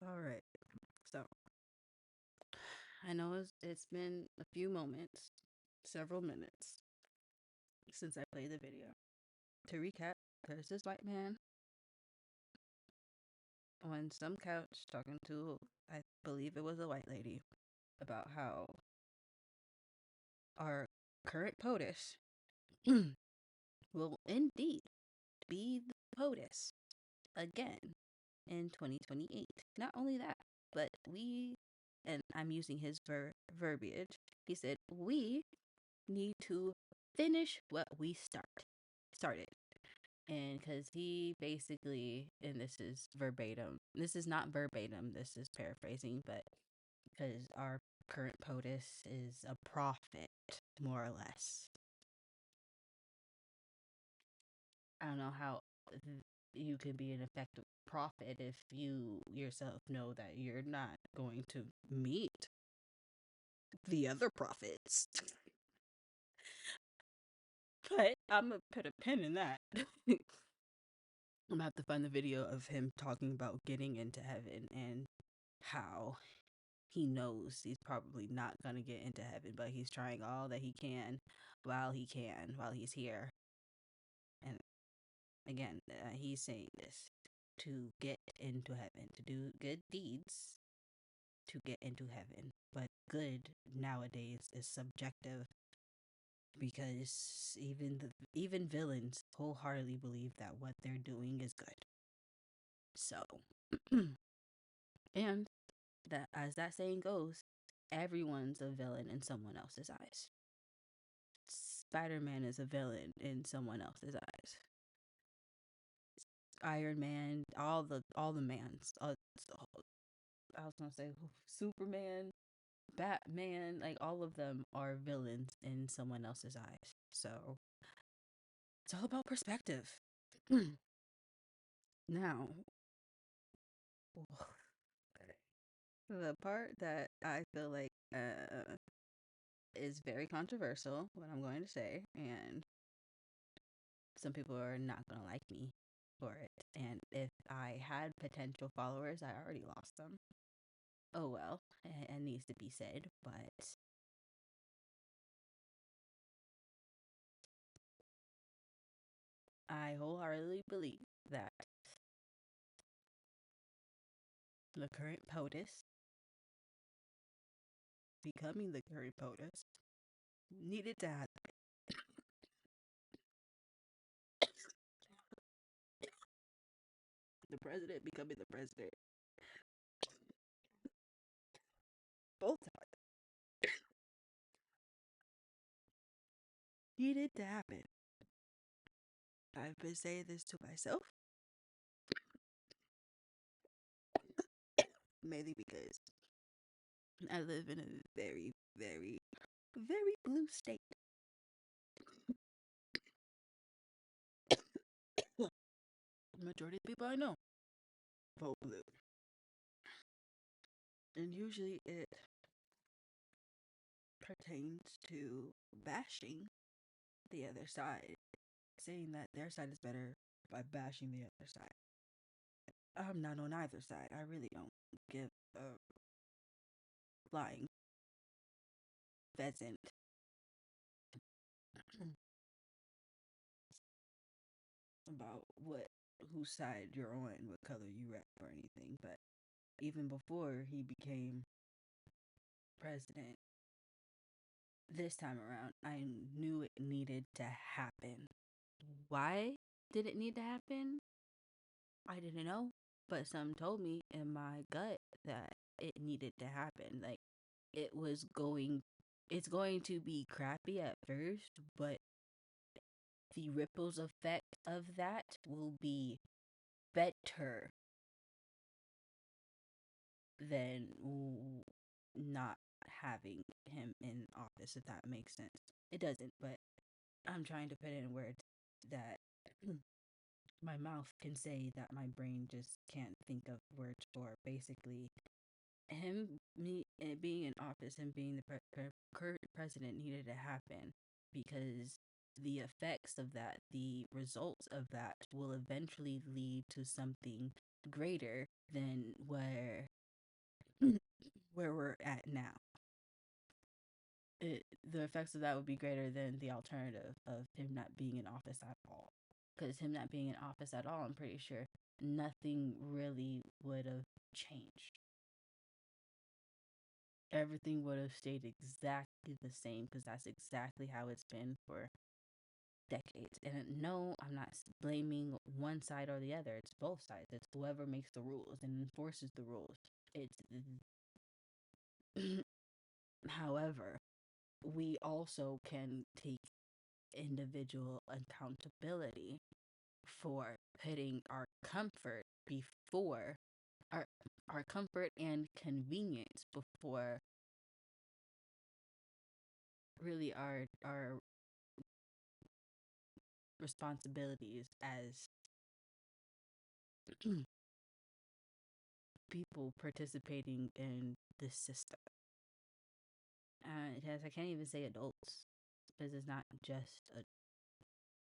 All right. So I know it's been a few moments, several minutes since I played the video. To recap, there's this white man on some couch talking to, I believe it was a white lady, about how our current POTUS will indeed be the POTUS again in 2028. Not only that, but and I'm using his verbiage, he said, we need to finish what we started. And because he basically, and this is verbatim, this is not verbatim, this is paraphrasing, but because our current POTUS is a prophet, more or less. I don't know how you can be an effective prophet if you yourself know that you're not going to meet the other prophets. But I'm gonna put a pin in that. I'm gonna have to find the video of him talking about getting into heaven and how he knows he's probably not gonna get into heaven, but he's trying all that he can while he's here. And again, he's saying this to get into heaven, to do good deeds to get into heaven. But good nowadays is subjective because even villains wholeheartedly believe that what they're doing is good. So, and that as that saying goes, everyone's a villain in someone else's eyes. Spider-Man is a villain in someone else's eyes. Iron Man, all the mans. I was gonna say Superman, Batman, like all of them are villains in someone else's eyes. So it's all about perspective. Now, the part that I feel like is very controversial, what I'm going to say, and some people are not going to like me for it. And if I had potential followers, I already lost them. Oh well, it needs to be said, but I wholeheartedly believe that the current POTUS, becoming the current POTUS, needed to have the president becoming the president. Both times needed to happen. I've been saying this to myself, mainly because I live in a very, very, very blue state. The majority of the people I know vote blue. And usually it pertains to bashing the other side, saying that their side is better by bashing the other side. I'm not on either side. I really don't give a flying pheasant about whose side you're on, what color you rep or anything. But even before he became president, this time around, I knew it needed to happen. Why did it need to happen? I didn't know, but some told me in my gut that it needed to happen. Like it was going, it's going to be crappy at first, but the ripples effect of that will be better than not having him in office, if that makes sense. It doesn't, but I'm trying to put it in words that my mouth can say that my brain just can't think of words for. Basically, me being in office and being the current president needed to happen because the effects of that, the results of that will eventually lead to something greater than where we're at now. The effects of that would be greater than the alternative of him not being in office at all. Because him not being in office at all, I'm pretty sure nothing really would have changed. Everything would have stayed exactly the same, because that's exactly how it's been for decades. And no, I'm not blaming one side or the other. It's both sides. It's whoever makes the rules and enforces the rules. It's however, we also can take individual accountability for putting our comfort before our comfort and convenience before really our responsibilities as people participating in this system. I can't even say adults, because it's not just a.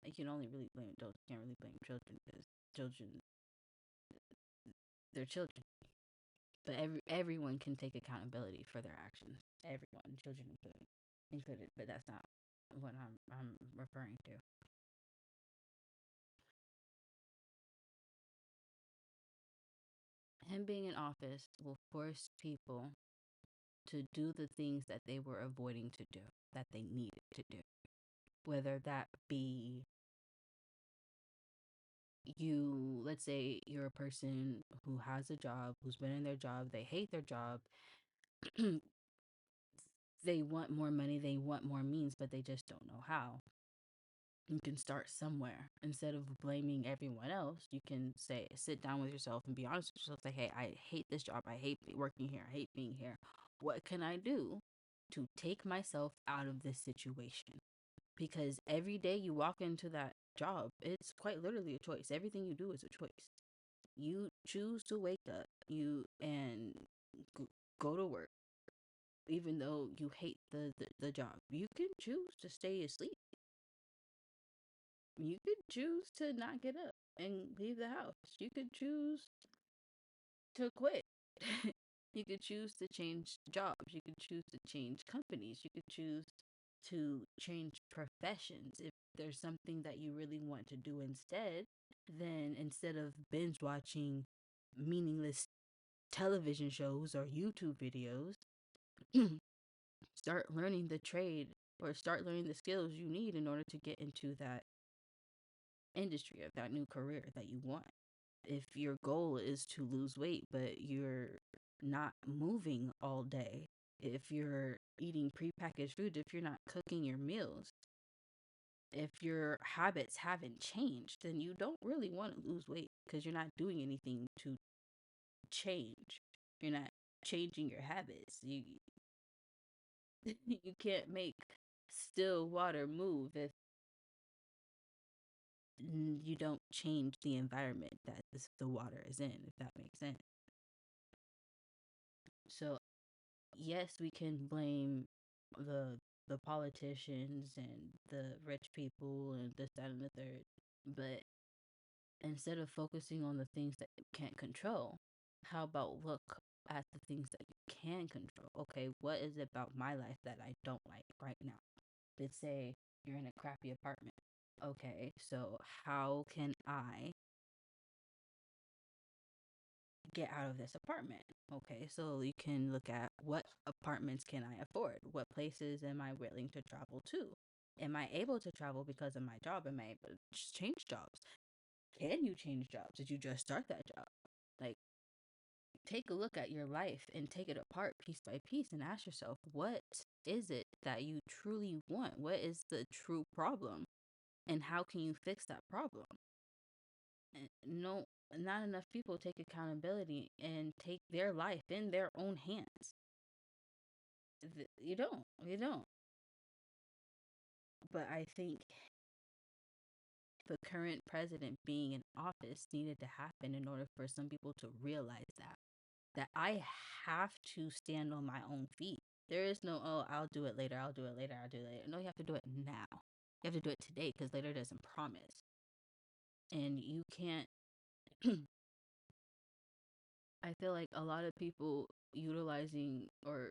You can only really blame adults. You can't really blame children, because children, they're children. But everyone can take accountability for their actions. Everyone, children included. But that's not what I'm referring to. Him being in office will force people to do the things that they were avoiding to do, that they needed to do. Whether that be you, let's say you're a person who has a job, who's been in their job, they hate their job, they want more money, they want more means, but they just don't know how. You can start somewhere. Instead of blaming everyone else, you can sit down with yourself and be honest with yourself. Say, hey, I hate this job. I hate working here. I hate being here. What can I do to take myself out of this situation? Because every day you walk into that job, it's quite literally a choice. Everything you do is a choice. You choose to wake up, and go to work, even though you hate the job. You can choose to stay asleep. You could choose to not get up and leave the house. You could choose to quit. You could choose to change jobs. You could choose to change companies. You could choose to change professions. If there's something that you really want to do instead, then instead of binge watching meaningless television shows or YouTube videos, start learning the trade or start learning the skills you need in order to get into that industry of that new career that you want. If your goal is to lose weight, but you're not moving all day, if you're eating prepackaged food, if you're not cooking your meals, if your habits haven't changed, then you don't really want to lose weight, because you're not doing anything to change. You're not changing your habits. You can't make still water move if you don't change the environment that the water is in, if that makes sense. So yes, we can blame the politicians and the rich people and this, that, and the third, but instead of focusing on the things that you can't control, how about look at the things that you can control? Okay, what is it about my life that I don't like right now? Let's say you're in a crappy apartment. Okay, so how can I get out of this apartment? Okay, so you can look at what apartments can I afford? What places am I willing to travel to? Am I able to travel because of my job? Am I able to just change jobs? Can you change jobs? Did you just start that job? Like, take a look at your life and take it apart piece by piece and ask yourself, what is it that you truly want? What is the true problem? And how can you fix that problem? No, not enough people take accountability and take their life in their own hands. You don't. But I think the current president being in office needed to happen in order for some people to realize that I have to stand on my own feet. There is no, oh, I'll do it later, I'll do it later, I'll do it later. No, you have to do it now. You have to do it today, because later doesn't promise. And you can't I feel like a lot of people utilizing, or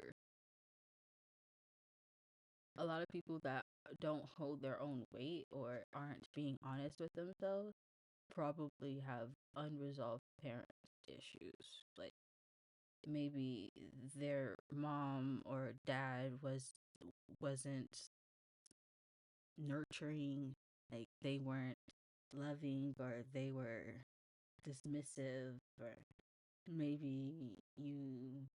a lot of people that don't hold their own weight or aren't being honest with themselves probably have unresolved parent issues. Like maybe their mom or dad wasn't nurturing, like they weren't loving, or they were dismissive, or maybe you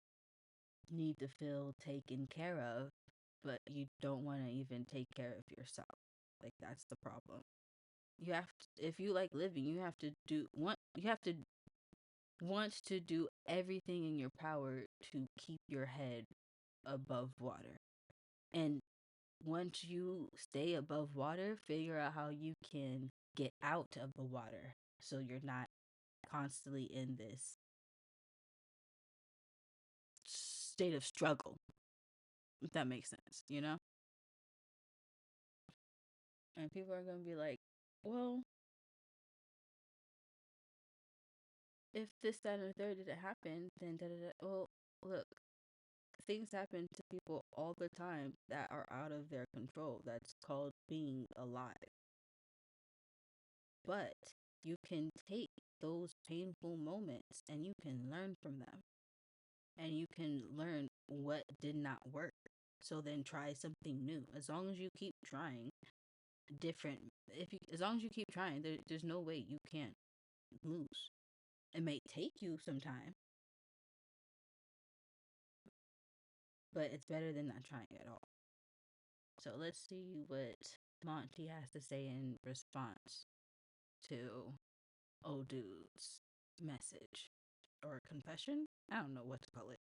need to feel taken care of, but you don't want to even take care of yourself. Like that's the problem. You have to, if you like living, you have to want to do everything in your power to keep your head above water. And once you stay above water, figure out how you can get out of the water so you're not constantly in this state of struggle, if that makes sense, you know? And people are going to be like, well, if this, that, and the third didn't happen, then da da da. Well, look, things happen to people all the time that are out of their control. That's called being alive. But you can take those painful moments and you can learn from them. And you can learn what did not work. So then try something new. As long as you keep trying different, as long as you keep trying, there's no way you can't lose. It may take you some time, but it's better than not trying at all. So let's see what Monty has to say in response to old dude's message or confession. I don't know what to call it.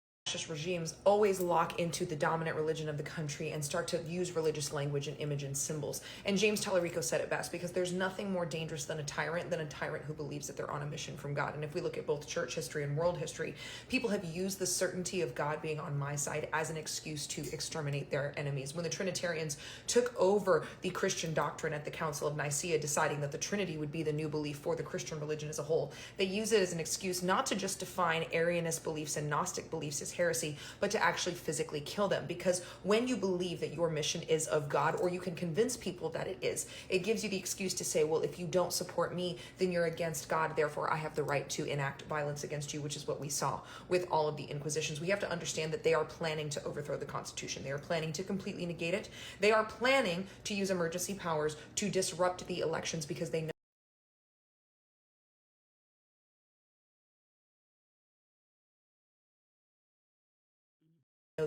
Regimes always lock into the dominant religion of the country and start to use religious language and image and symbols. And James Tallarico said it best, because there's nothing more dangerous than a tyrant who believes that they're on a mission from God. And if we look at both church history and world history, people have used the certainty of God being on my side as an excuse to exterminate their enemies. When the Trinitarians took over the Christian doctrine at the Council of Nicaea, deciding that the Trinity would be the new belief for the Christian religion as a whole, they use it as an excuse not to just define Arianist beliefs and Gnostic beliefs as heresy, but to actually physically kill them. Because when you believe that your mission is of God, or you can convince people that it is, it gives you the excuse to say, well, if you don't support me, then you're against God, therefore I have the right to enact violence against you, which is what we saw with all of the inquisitions. We have to understand that they are planning to overthrow the Constitution. They are planning to completely negate it. They are planning to use emergency powers to disrupt the elections, because they know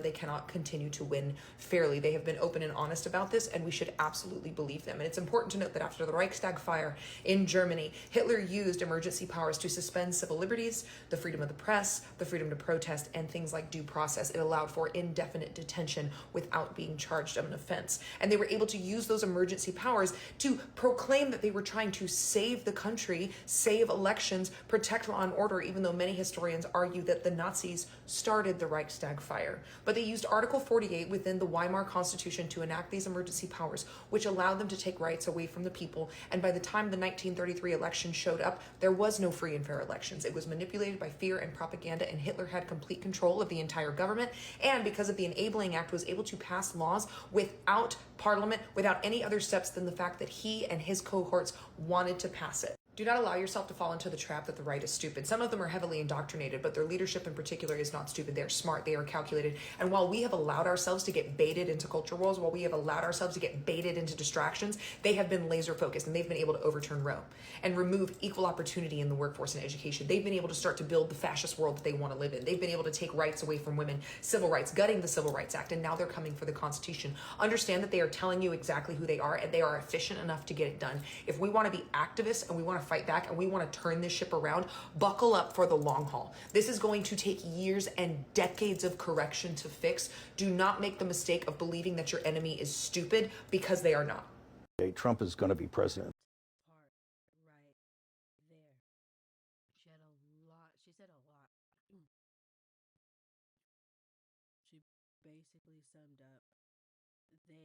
they cannot continue to win fairly. They have been open and honest about this, and we should absolutely believe them. And it's important to note that after the Reichstag fire in Germany, Hitler used emergency powers to suspend civil liberties, the freedom of the press, the freedom to protest, and things like due process. It allowed for indefinite detention without being charged of an offense. And they were able to use those emergency powers to proclaim that they were trying to save the country, save elections, protect law and order, even though many historians argue that the Nazis started the Reichstag fire. But they used Article 48 within the Weimar Constitution to enact these emergency powers, which allowed them to take rights away from the people. And by the time the 1933 election showed up, there was no free and fair elections. It was manipulated by fear and propaganda, and Hitler had complete control of the entire government. And because of the Enabling Act, was able to pass laws without Parliament, without any other steps than the fact that he and his cohorts wanted to pass it. Do not allow yourself to fall into the trap that the right is stupid. Some of them are heavily indoctrinated, but their leadership in particular is not stupid. They're smart, they are calculated. And while we have allowed ourselves to get baited into culture wars, while we have allowed ourselves to get baited into distractions, they have been laser focused, and they've been able to overturn Roe and remove equal opportunity in the workforce and education. They've been able to start to build the fascist world that they want to live in. They've been able to take rights away from women, civil rights, gutting the Civil Rights Act, and now they're coming for the Constitution. Understand that they are telling you exactly who they are, and they are efficient enough to get it done. If we want to be activists and we want to fight back and we want to turn this ship around, buckle up for the long haul. This is going to take years and decades of correction to fix. Do not make the mistake of believing that your enemy is stupid, because they are not. Trump is going to be president. Part right there. She had a lot. She said a lot. She basically summed up